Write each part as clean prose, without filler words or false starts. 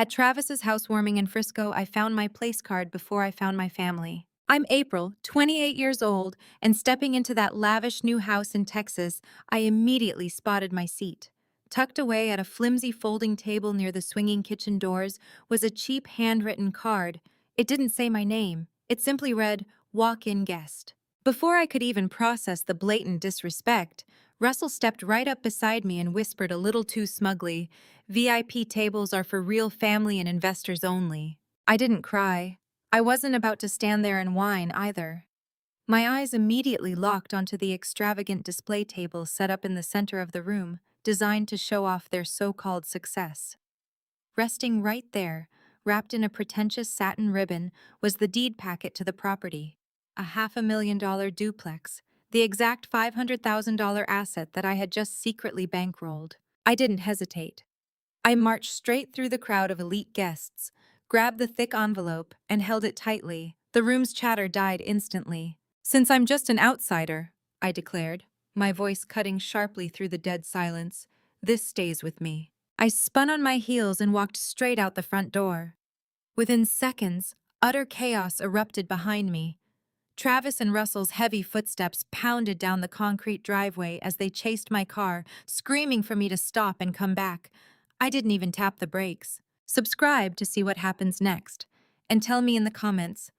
At Travis's housewarming in Frisco, I found my place card before I found my family. I'm April, 28 years old, and stepping into that lavish new house in Texas, I immediately spotted my seat. Tucked away at a flimsy folding table near the swinging kitchen doors was a cheap handwritten card. It didn't say my name. It simply read, "Walk-in guest." Before I could even process the blatant disrespect, Russell stepped right up beside me and whispered a little too smugly, "VIP tables are for real family and investors only." I didn't cry. I wasn't about to stand there and whine either. My eyes immediately locked onto the extravagant display table set up in the center of the room, designed to show off their so-called success. Resting right there, wrapped in a pretentious satin ribbon, was the deed packet to the property. A $500,000 duplex, the exact $500,000 asset that I had just secretly bankrolled. I didn't hesitate. I marched straight through the crowd of elite guests, grabbed the thick envelope, and held it tightly. The room's chatter died instantly. "Since I'm just an outsider," I declared, my voice cutting sharply through the dead silence, "this stays with me." I spun on my heels and walked straight out the front door. Within seconds, utter chaos erupted behind me. Travis and Russell's heavy footsteps pounded down the concrete driveway as they chased my car, screaming for me to stop and come back. I didn't even tap the brakes. Subscribe to see what happens next, and tell me in the comments,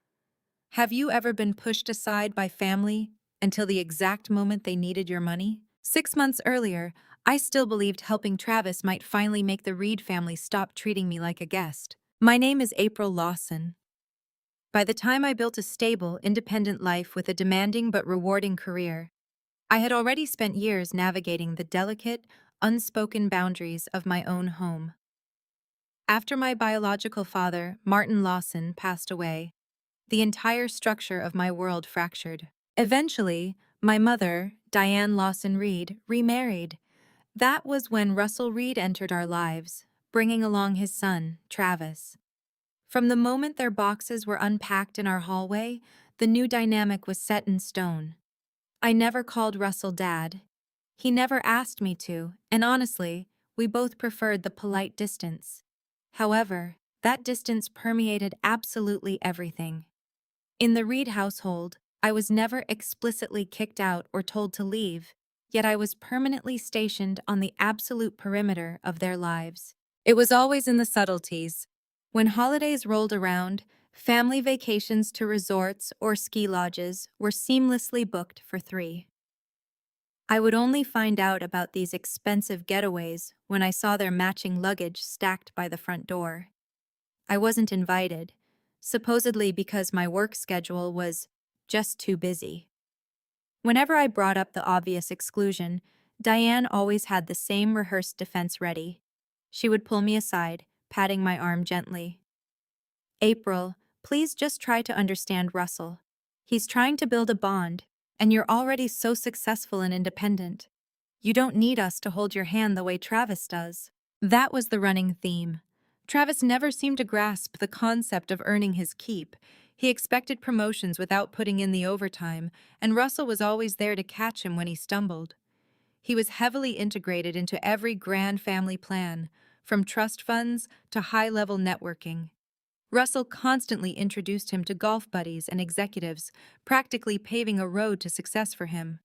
have you ever been pushed aside by family until the exact moment they needed your money? 6 months earlier, I still believed helping Travis might finally make the Reed family stop treating me like a guest. My name is April Lawson. By the time I built a stable, independent life with a demanding but rewarding career, I had already spent years navigating the delicate, unspoken boundaries of my own home. After my biological father, Martin Lawson, passed away, the entire structure of my world fractured. Eventually, my mother, Diane Lawson Reed, remarried. That was when Russell Reed entered our lives, bringing along his son, Travis. From the moment their boxes were unpacked in our hallway, the new dynamic was set in stone. I never called Russell Dad. He never asked me to, and honestly, we both preferred the polite distance. However, that distance permeated absolutely everything. In the Reed household, I was never explicitly kicked out or told to leave, yet I was permanently stationed on the absolute perimeter of their lives. It was always in the subtleties. When holidays rolled around, family vacations to resorts or ski lodges were seamlessly booked for 3. I would only find out about these expensive getaways when I saw their matching luggage stacked by the front door. I wasn't invited, supposedly because my work schedule was just too busy. Whenever I brought up the obvious exclusion, Diane always had the same rehearsed defense ready. She would pull me aside, patting my arm gently. "April, please just try to understand Russell. He's trying to build a bond, and you're already so successful and independent. You don't need us to hold your hand the way Travis does." That was the running theme. Travis never seemed to grasp the concept of earning his keep. He expected promotions without putting in the overtime, and Russell was always there to catch him when he stumbled. He was heavily integrated into every grand family plan, from trust funds to high-level networking. Russell constantly introduced him to golf buddies and executives, practically paving a road to success for him.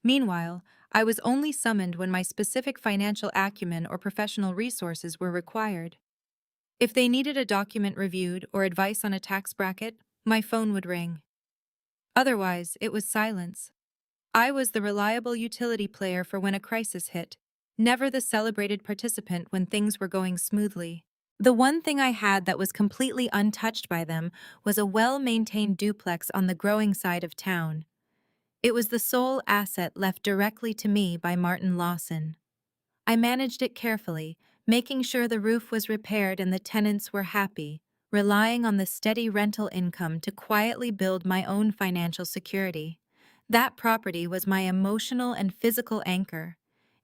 Meanwhile, I was only summoned when my specific financial acumen or professional resources were required. If they needed a document reviewed or advice on a tax bracket, my phone would ring. Otherwise, it was silence. I was the reliable utility player for when a crisis hit, never the celebrated participant when things were going smoothly. The one thing I had that was completely untouched by them was a well-maintained duplex on the growing side of town. It was the sole asset left directly to me by Martin Lawson. I managed it carefully, making sure the roof was repaired and the tenants were happy, relying on the steady rental income to quietly build my own financial security. That property was my emotional and physical anchor.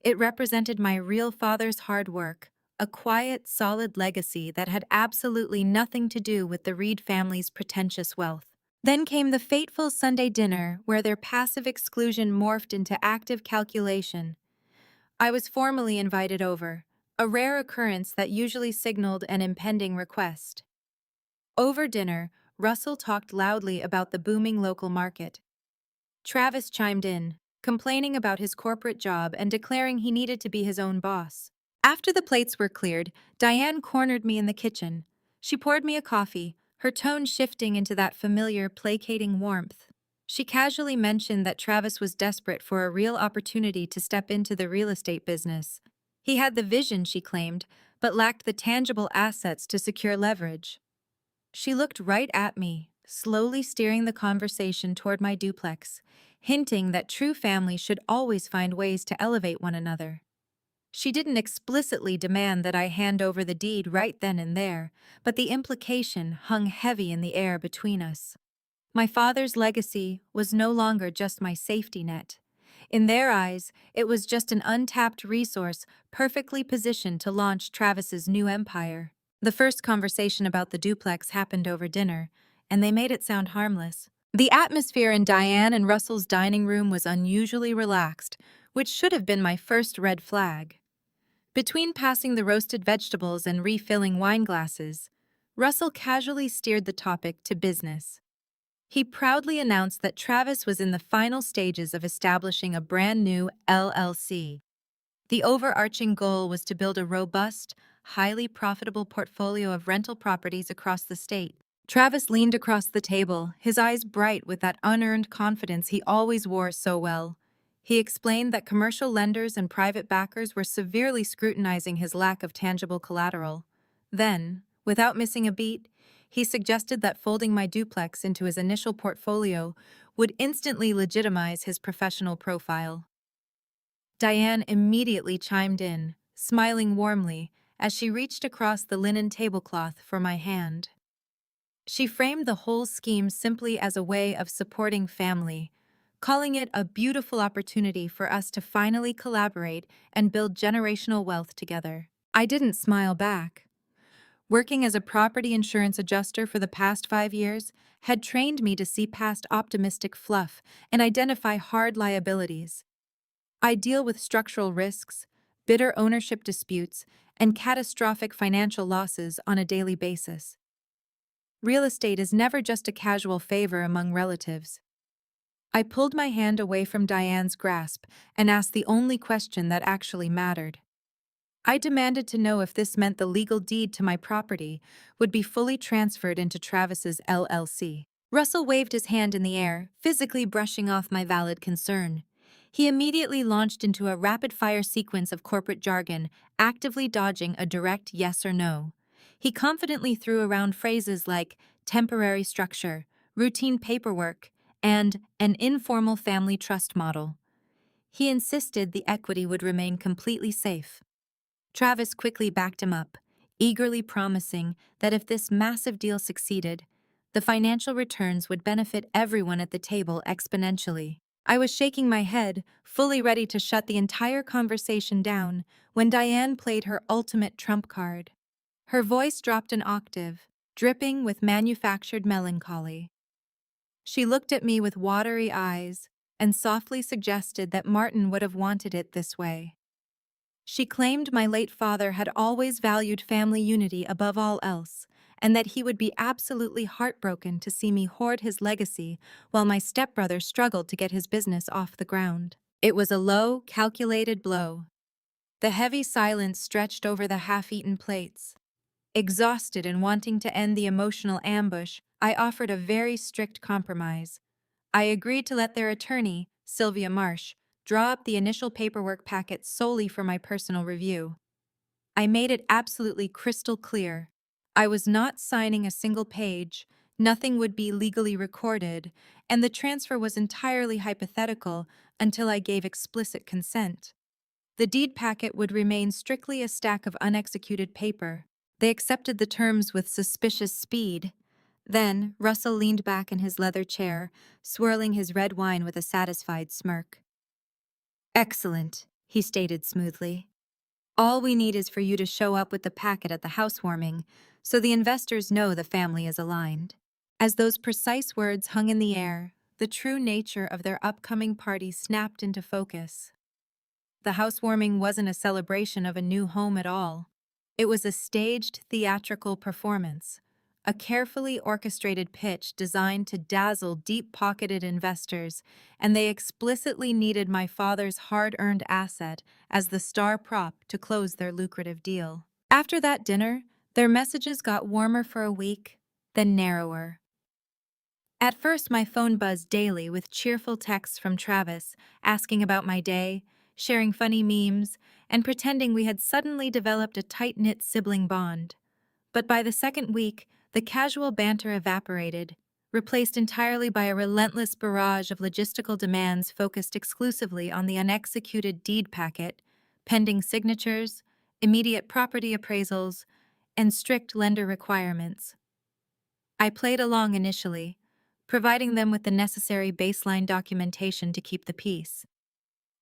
It represented my real father's hard work, a quiet, solid legacy that had absolutely nothing to do with the Reed family's pretentious wealth. Then came the fateful Sunday dinner where their passive exclusion morphed into active calculation. I was formally invited over, a rare occurrence that usually signaled an impending request. Over dinner, Russell talked loudly about the booming local market. Travis chimed in, complaining about his corporate job and declaring he needed to be his own boss. After the plates were cleared, Diane cornered me in the kitchen. She poured me a coffee, her tone shifting into that familiar, placating warmth. She casually mentioned that Travis was desperate for a real opportunity to step into the real estate business. He had the vision, she claimed, but lacked the tangible assets to secure leverage. She looked right at me, slowly steering the conversation toward my duplex, hinting that true family should always find ways to elevate one another. She didn't explicitly demand that I hand over the deed right then and there, but the implication hung heavy in the air between us. My father's legacy was no longer just my safety net. In their eyes, it was just an untapped resource perfectly positioned to launch Travis's new empire. The first conversation about the duplex happened over dinner, and they made it sound harmless. The atmosphere in Diane and Russell's dining room was unusually relaxed, which should have been my first red flag. Between passing the roasted vegetables and refilling wine glasses, Russell casually steered the topic to business. He proudly announced that Travis was in the final stages of establishing a brand new LLC. The overarching goal was to build a robust, highly profitable portfolio of rental properties across the state. Travis leaned across the table, his eyes bright with that unearned confidence he always wore so well. He explained that commercial lenders and private backers were severely scrutinizing his lack of tangible collateral. Then, without missing a beat, he suggested that folding my duplex into his initial portfolio would instantly legitimize his professional profile. Diane immediately chimed in, smiling warmly as she reached across the linen tablecloth for my hand. She framed the whole scheme simply as a way of supporting family, calling it a beautiful opportunity for us to finally collaborate and build generational wealth together. I didn't smile back. Working as a property insurance adjuster for the past 5 years had trained me to see past optimistic fluff and identify hard liabilities. I deal with structural risks, bitter ownership disputes, and catastrophic financial losses on a daily basis. Real estate is never just a casual favor among relatives. I pulled my hand away from Diane's grasp and asked the only question that actually mattered. I demanded to know if this meant the legal deed to my property would be fully transferred into Travis's LLC. Russell waved his hand in the air, physically brushing off my valid concern. He immediately launched into a rapid-fire sequence of corporate jargon, actively dodging a direct yes or no. He confidently threw around phrases like temporary structure, routine paperwork, and an informal family trust model. He insisted the equity would remain completely safe. Travis quickly backed him up, eagerly promising that if this massive deal succeeded, the financial returns would benefit everyone at the table exponentially. I was shaking my head, fully ready to shut the entire conversation down, when Diane played her ultimate trump card. Her voice dropped an octave, dripping with manufactured melancholy. She looked at me with watery eyes and softly suggested that Martin would have wanted it this way. She claimed my late father had always valued family unity above all else, and that he would be absolutely heartbroken to see me hoard his legacy while my stepbrother struggled to get his business off the ground. It was a low, calculated blow. The heavy silence stretched over the half-eaten plates. Exhausted and wanting to end the emotional ambush, I offered a very strict compromise. I agreed to let their attorney, Sylvia Marsh, draw up the initial paperwork packet solely for my personal review. I made it absolutely crystal clear. I was not signing a single page, nothing would be legally recorded, and the transfer was entirely hypothetical until I gave explicit consent. The deed packet would remain strictly a stack of unexecuted paper. They accepted the terms with suspicious speed. Then, Russell leaned back in his leather chair, swirling his red wine with a satisfied smirk. "Excellent," he stated smoothly. "All we need is for you to show up with the packet at the housewarming, so the investors know the family is aligned." As those precise words hung in the air, the true nature of their upcoming party snapped into focus. the housewarming wasn't a celebration of a new home at all. It was a staged theatrical performance, a carefully orchestrated pitch designed to dazzle deep-pocketed investors, and they explicitly needed my father's hard-earned asset as the star prop to close their lucrative deal. After that dinner, their messages got warmer for a week, then narrower. At first, my phone buzzed daily with cheerful texts from Travis, asking about my day, sharing funny memes, and pretending we had suddenly developed a tight-knit sibling bond. But by the second week, the casual banter evaporated, replaced entirely by a relentless barrage of logistical demands focused exclusively on the unexecuted deed packet, pending signatures, immediate property appraisals, and strict lender requirements. I played along initially, providing them with the necessary baseline documentation to keep the peace.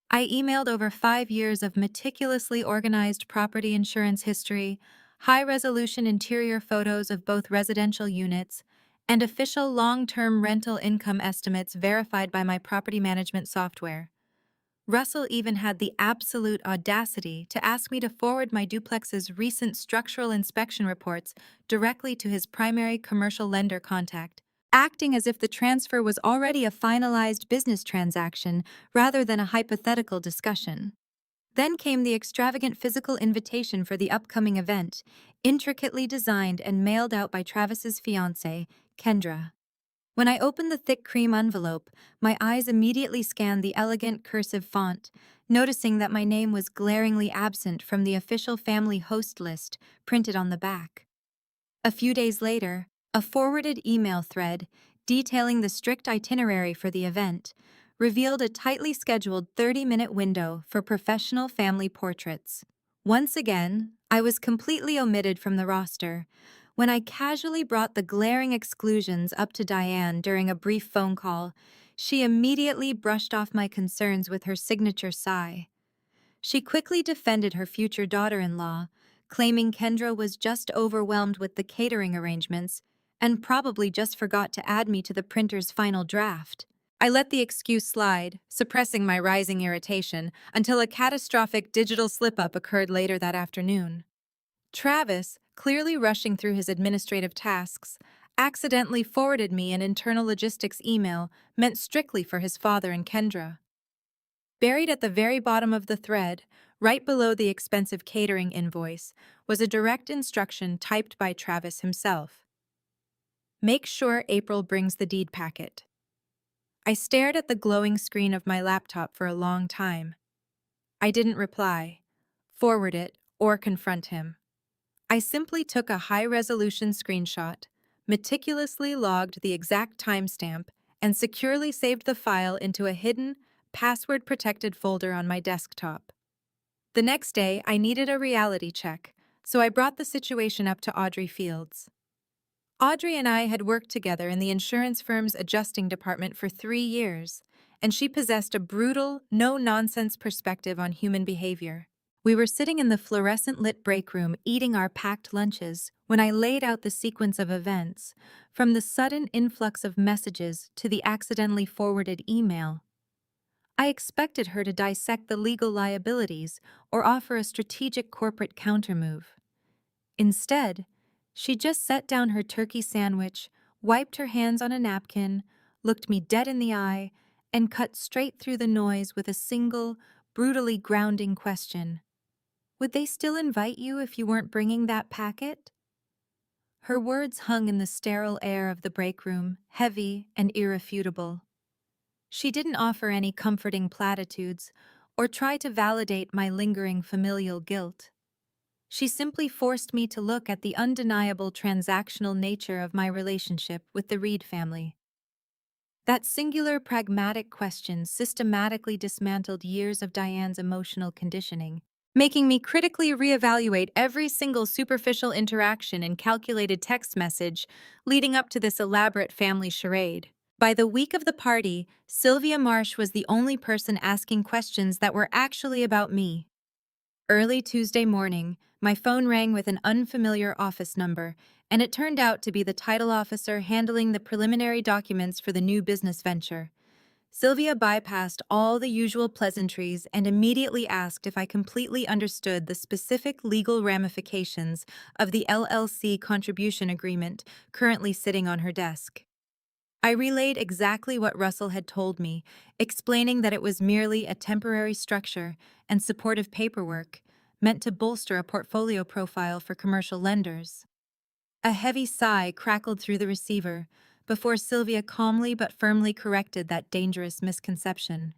I emailed over 5 years of meticulously organized property insurance history, high-resolution interior photos of both residential units, and official long-term rental income estimates verified by my property management software. Russell even had the absolute audacity to ask me to forward my duplex's recent structural inspection reports directly to his primary commercial lender contact, acting as if the transfer was already a finalized business transaction rather than a hypothetical discussion. Then came the extravagant physical invitation for the upcoming event, intricately designed and mailed out by Travis's fiancée, Kendra. When I opened the thick cream envelope, my eyes immediately scanned the elegant cursive font, noticing that my name was glaringly absent from the official family host list printed on the back. A few days later, a forwarded email thread detailing the strict itinerary for the event revealed a tightly scheduled 30-minute window for professional family portraits. Once again, I was completely omitted from the roster. When I casually brought the glaring exclusions up to Diane during a brief phone call, she immediately brushed off my concerns with her signature sigh. She quickly defended her future daughter-in-law, claiming Kendra was just overwhelmed with the catering arrangements and probably just forgot to add me to the printer's final draft. I let the excuse slide, suppressing my rising irritation, until a catastrophic digital slip-up occurred later that afternoon. Travis, clearly rushing through his administrative tasks, accidentally forwarded me an internal logistics email meant strictly for his father and Kendra. Buried at the very bottom of the thread, right below the expensive catering invoice, was a direct instruction typed by Travis himself. Make sure April brings the deed packet. I stared at the glowing screen of my laptop for a long time. I didn't reply, forward it, or confront him. I simply took a high-resolution screenshot, meticulously logged the exact timestamp, and securely saved the file into a hidden, password-protected folder on my desktop. The next day, I needed a reality check, so I brought the situation up to Audrey Fields. Audrey and I had worked together in the insurance firm's adjusting department for 3 years, and she possessed a brutal, no-nonsense perspective on human behavior. We were sitting in the fluorescent-lit break room eating our packed lunches when I laid out the sequence of events, from the sudden influx of messages to the accidentally forwarded email. I expected her to dissect the legal liabilities or offer a strategic corporate countermove. Instead, she just set down her turkey sandwich, wiped her hands on a napkin, looked me dead in the eye, and cut straight through the noise with a single, brutally grounding question. Would they still invite you if you weren't bringing that packet? Her words hung in the sterile air of the break room, heavy and irrefutable. She didn't offer any comforting platitudes or try to validate my lingering familial guilt. She simply forced me to look at the undeniable transactional nature of my relationship with the Reed family. That singular pragmatic question systematically dismantled years of Diane's emotional conditioning, making me critically reevaluate every single superficial interaction and calculated text message leading up to this elaborate family charade. By the week of the party, Sylvia Marsh was the only person asking questions that were actually about me. Early Tuesday morning, my phone rang with an unfamiliar office number, and it turned out to be the title officer handling the preliminary documents for the new business venture. Sylvia bypassed all the usual pleasantries and immediately asked if I completely understood the specific legal ramifications of the LLC contribution agreement currently sitting on her desk. I relayed exactly what Russell had told me, explaining that it was merely a temporary structure and supportive paperwork meant to bolster a portfolio profile for commercial lenders. A heavy sigh crackled through the receiver before Sylvia calmly but firmly corrected that dangerous misconception.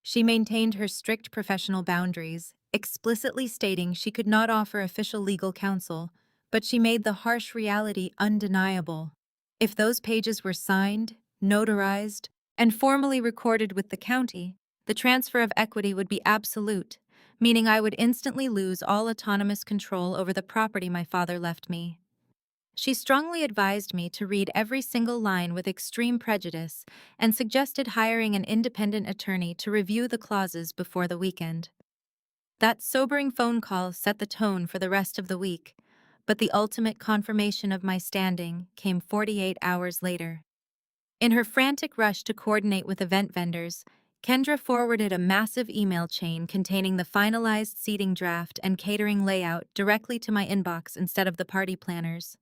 She maintained her strict professional boundaries, explicitly stating she could not offer official legal counsel, but she made the harsh reality undeniable. If those pages were signed, notarized, and formally recorded with the county, the transfer of equity would be absolute, meaning I would instantly lose all autonomous control over the property my father left me. She strongly advised me to read every single line with extreme prejudice and suggested hiring an independent attorney to review the clauses before the weekend. That sobering phone call set the tone for the rest of the week, but the ultimate confirmation of my standing came 48 hours later. In her frantic rush to coordinate with event vendors, Kendra forwarded a massive email chain containing the finalized seating draft and catering layout directly to my inbox instead of the party planners.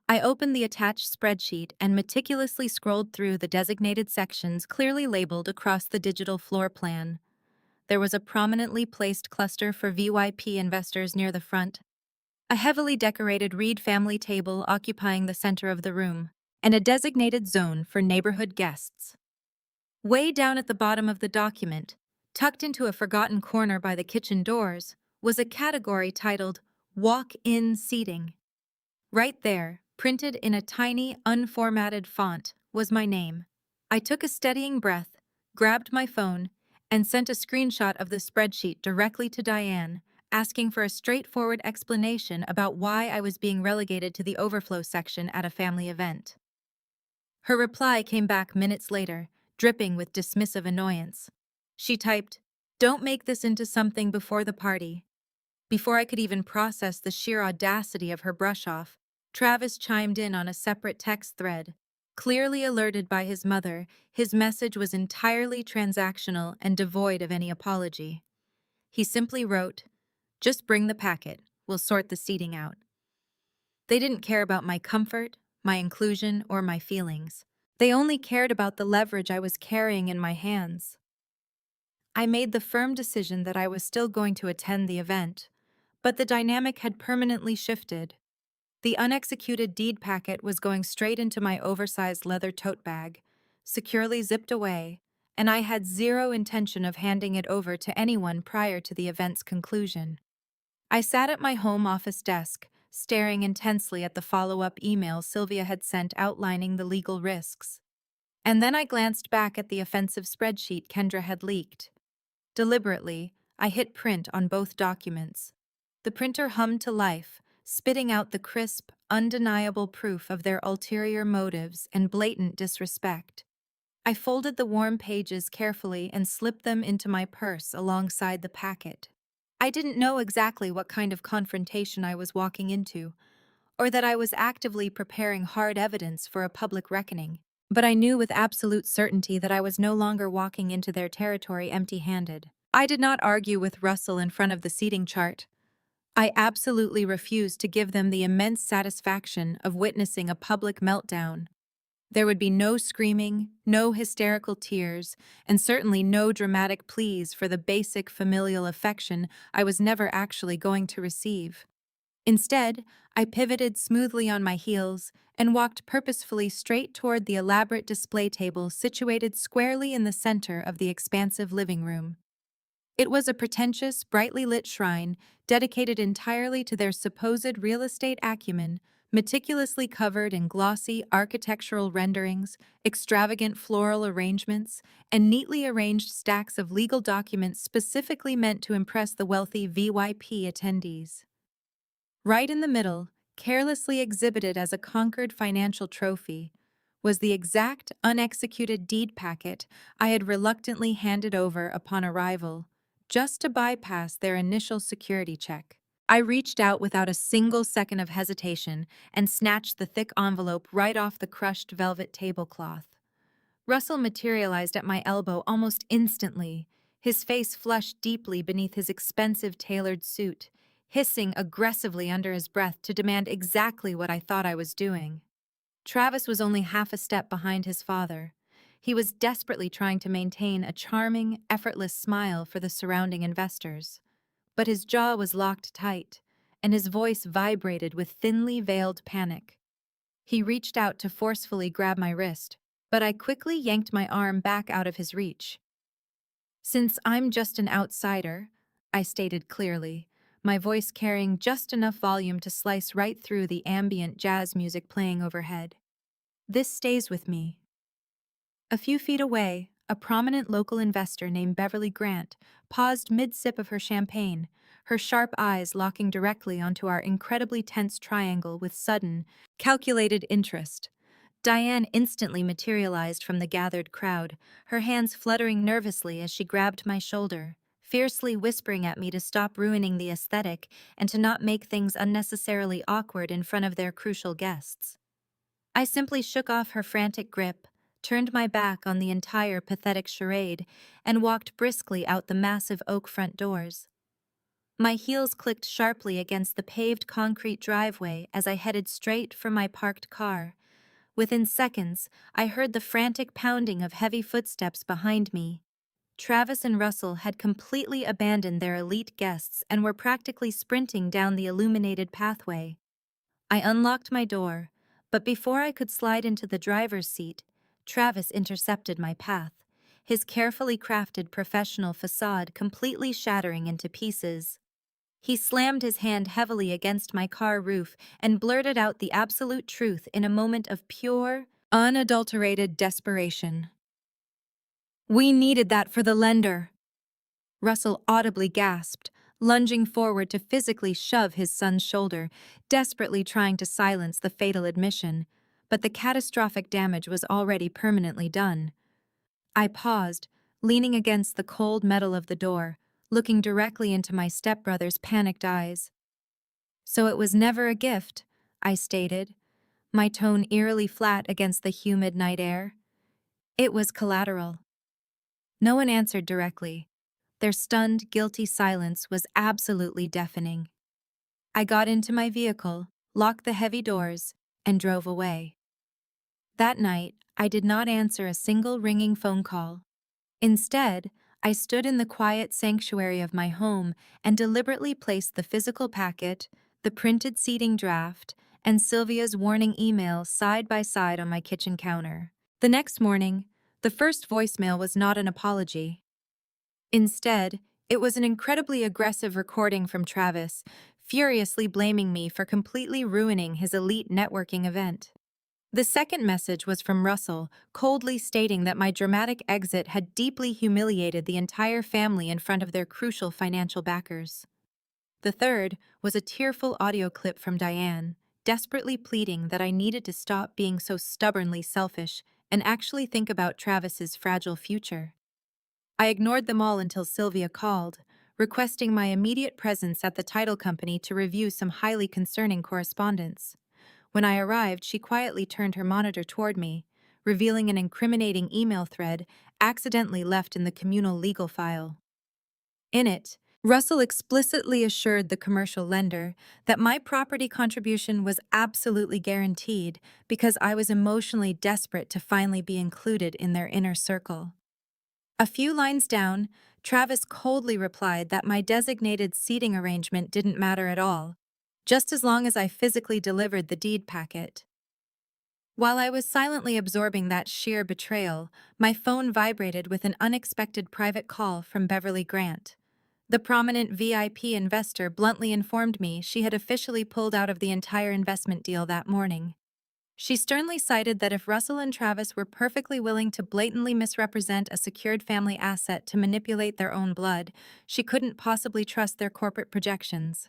I opened the attached spreadsheet and meticulously scrolled through the designated sections clearly labeled across the digital floor plan. There was a prominently placed cluster for VYP investors near the front, a heavily decorated Reed family table occupying the center of the room, and a designated zone for neighborhood guests. Way down at the bottom of the document, tucked into a forgotten corner by the kitchen doors, was a category titled Walk-in Seating. Right there, printed in a tiny, unformatted font, was my name. I took a steadying breath, grabbed my phone, and sent a screenshot of the spreadsheet directly to Diane, asking for a straightforward explanation about why I was being relegated to the overflow section at a family event. Her reply came back minutes later, dripping with dismissive annoyance. She typed, "Don't make this into something before the party." Before I could even process the sheer audacity of her brush-off, Travis chimed in on a separate text thread. Clearly alerted by his mother, his message was entirely transactional and devoid of any apology. He simply wrote, "Just bring the packet. We'll sort the seating out." They didn't care about my comfort, my inclusion, or my feelings. They only cared about the leverage I was carrying in my hands. I made the firm decision that I was still going to attend the event, but the dynamic had permanently shifted. The unexecuted deed packet was going straight into my oversized leather tote bag, securely zipped away, and I had zero intention of handing it over to anyone prior to the event's conclusion. I sat at my home office desk, staring intensely at the follow-up email Sylvia had sent outlining the legal risks. And then I glanced back at the offensive spreadsheet Kendra had leaked. Deliberately, I hit print on both documents. The printer hummed to life, spitting out the crisp, undeniable proof of their ulterior motives and blatant disrespect. I folded the warm pages carefully and slipped them into my purse alongside the packet. I didn't know exactly what kind of confrontation I was walking into, or that I was actively preparing hard evidence for a public reckoning, but I knew with absolute certainty that I was no longer walking into their territory empty-handed. I did not argue with Russell in front of the seating chart. I absolutely refused to give them the immense satisfaction of witnessing a public meltdown. There would be no screaming, no hysterical tears, and certainly no dramatic pleas for the basic familial affection I was never actually going to receive. Instead, I pivoted smoothly on my heels and walked purposefully straight toward the elaborate display table situated squarely in the center of the expansive living room. It was a pretentious, brightly lit shrine dedicated entirely to their supposed real estate acumen, meticulously covered in glossy architectural renderings, extravagant floral arrangements, and neatly arranged stacks of legal documents specifically meant to impress the wealthy VYP attendees. Right in the middle, carelessly exhibited as a conquered financial trophy, was the exact unexecuted deed packet I had reluctantly handed over upon arrival, just to bypass their initial security check. I reached out without a single second of hesitation and snatched the thick envelope right off the crushed velvet tablecloth. Russell materialized at my elbow almost instantly, his face flushed deeply beneath his expensive tailored suit, hissing aggressively under his breath to demand exactly what I thought I was doing. Travis was only half a step behind his father. He was desperately trying to maintain a charming, effortless smile for the surrounding investors. But his jaw was locked tight, and his voice vibrated with thinly veiled panic. He reached out to forcefully grab my wrist, but I quickly yanked my arm back out of his reach. "Since I'm just an outsider," I stated clearly, my voice carrying just enough volume to slice right through the ambient jazz music playing overhead. "This stays with me." A few feet away, a prominent local investor named Beverly Grant paused mid-sip of her champagne, her sharp eyes locking directly onto our incredibly tense triangle with sudden, calculated interest. Diane instantly materialized from the gathered crowd, her hands fluttering nervously as she grabbed my shoulder, fiercely whispering at me to stop ruining the aesthetic and to not make things unnecessarily awkward in front of their crucial guests. I simply shook off her frantic grip, turned my back on the entire pathetic charade, and walked briskly out the massive oak front doors. My heels clicked sharply against the paved concrete driveway as I headed straight for my parked car. Within seconds, I heard the frantic pounding of heavy footsteps behind me. Travis and Russell had completely abandoned their elite guests and were practically sprinting down the illuminated pathway. I unlocked my door, but before I could slide into the driver's seat, Travis intercepted my path, his carefully crafted professional facade completely shattering into pieces. He slammed his hand heavily against my car roof and blurted out the absolute truth in a moment of pure, unadulterated desperation. "We needed that for the lender." Russell audibly gasped, lunging forward to physically shove his son's shoulder, desperately trying to silence the fatal admission, but the catastrophic damage was already permanently done. I paused, leaning against the cold metal of the door, looking directly into my stepbrother's panicked eyes. "So it was never a gift," I stated, my tone eerily flat against the humid night air. "It was collateral." No one answered directly. Their stunned, guilty silence was absolutely deafening. I got into my vehicle, locked the heavy doors, and drove away. That night, I did not answer a single ringing phone call. Instead, I stood in the quiet sanctuary of my home and deliberately placed the physical packet, the printed seating draft, and Sylvia's warning email side by side on my kitchen counter. The next morning, the first voicemail was not an apology. Instead, it was an incredibly aggressive recording from Travis, furiously blaming me for completely ruining his elite networking event. The second message was from Russell, coldly stating that my dramatic exit had deeply humiliated the entire family in front of their crucial financial backers. The third was a tearful audio clip from Diane, desperately pleading that I needed to stop being so stubbornly selfish and actually think about Travis's fragile future. I ignored them all until Sylvia called, requesting my immediate presence at the title company to review some highly concerning correspondence. When I arrived, she quietly turned her monitor toward me, revealing an incriminating email thread accidentally left in the communal legal file. In it, Russell explicitly assured the commercial lender that my property contribution was absolutely guaranteed because I was emotionally desperate to finally be included in their inner circle. A few lines down, Travis coldly replied that my designated seating arrangement didn't matter at all, just as long as I physically delivered the deed packet. While I was silently absorbing that sheer betrayal, my phone vibrated with an unexpected private call from Beverly Grant. The prominent VIP investor bluntly informed me she had officially pulled out of the entire investment deal that morning. She sternly cited that if Russell and Travis were perfectly willing to blatantly misrepresent a secured family asset to manipulate their own blood, she couldn't possibly trust their corporate projections.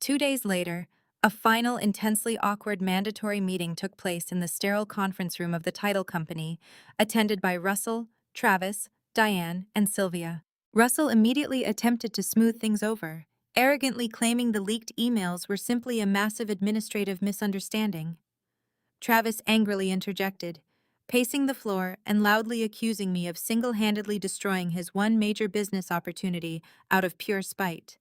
2 days later, a final intensely awkward mandatory meeting took place in the sterile conference room of the title company, attended by Russell, Travis, Diane, and Sylvia. Russell immediately attempted to smooth things over, arrogantly claiming the leaked emails were simply a massive administrative misunderstanding. Travis angrily interjected, pacing the floor and loudly accusing me of single-handedly destroying his one major business opportunity out of pure spite.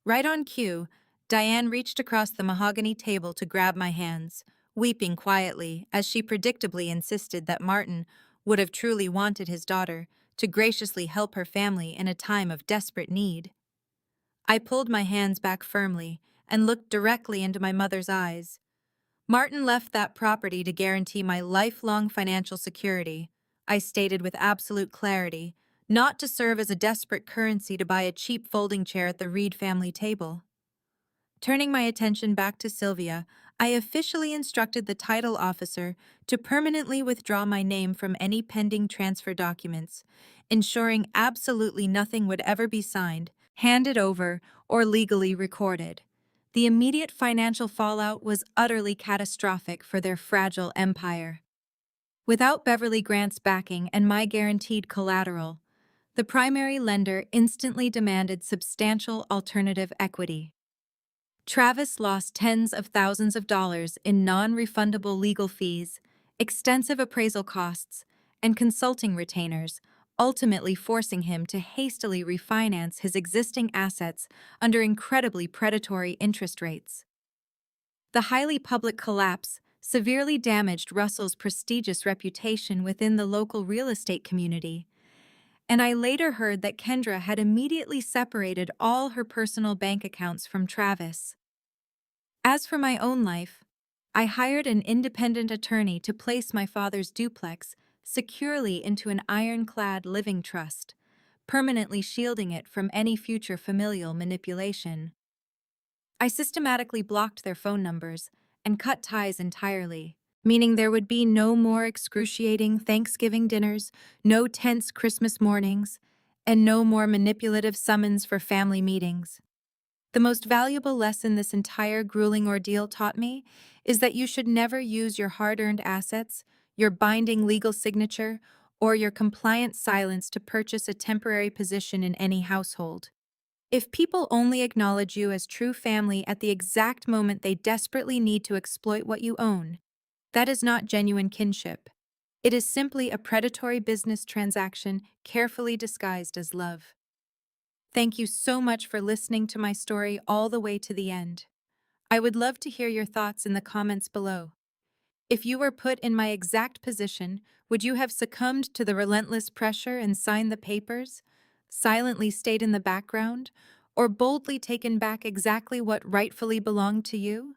Right on cue, Diane reached across the mahogany table to grab my hands, weeping quietly as she predictably insisted that Martin would have truly wanted his daughter to graciously help her family in a time of desperate need. I pulled my hands back firmly and looked directly into my mother's eyes. Martin left that property to guarantee my lifelong financial security, I stated with absolute clarity, not to serve as a desperate currency to buy a cheap folding chair at the Reed family table. Turning my attention back to Sylvia, I officially instructed the title officer to permanently withdraw my name from any pending transfer documents, ensuring absolutely nothing would ever be signed, handed over, or legally recorded. The immediate financial fallout was utterly catastrophic for their fragile empire. Without Beverly Grant's backing and my guaranteed collateral, the primary lender instantly demanded substantial alternative equity. Travis lost tens of thousands of dollars in non-refundable legal fees, extensive appraisal costs, and consulting retainers, ultimately forcing him to hastily refinance his existing assets under incredibly predatory interest rates. The highly public collapse severely damaged Russell's prestigious reputation within the local real estate community, and I later heard that Kendra had immediately separated all her personal bank accounts from Travis. As for my own life, I hired an independent attorney to place my father's duplex securely into an ironclad living trust, permanently shielding it from any future familial manipulation. I systematically blocked their phone numbers and cut ties entirely, meaning there would be no more excruciating Thanksgiving dinners, no tense Christmas mornings, and no more manipulative summons for family meetings. The most valuable lesson this entire grueling ordeal taught me is that you should never use your hard-earned assets, your binding legal signature, or your compliant silence to purchase a temporary position in any household. If people only acknowledge you as true family at the exact moment they desperately need to exploit what you own, that is not genuine kinship. It is simply a predatory business transaction carefully disguised as love. Thank you so much for listening to my story all the way to the end. I would love to hear your thoughts in the comments below. If you were put in my exact position, would you have succumbed to the relentless pressure and signed the papers, silently stayed in the background, or boldly taken back exactly what rightfully belonged to you?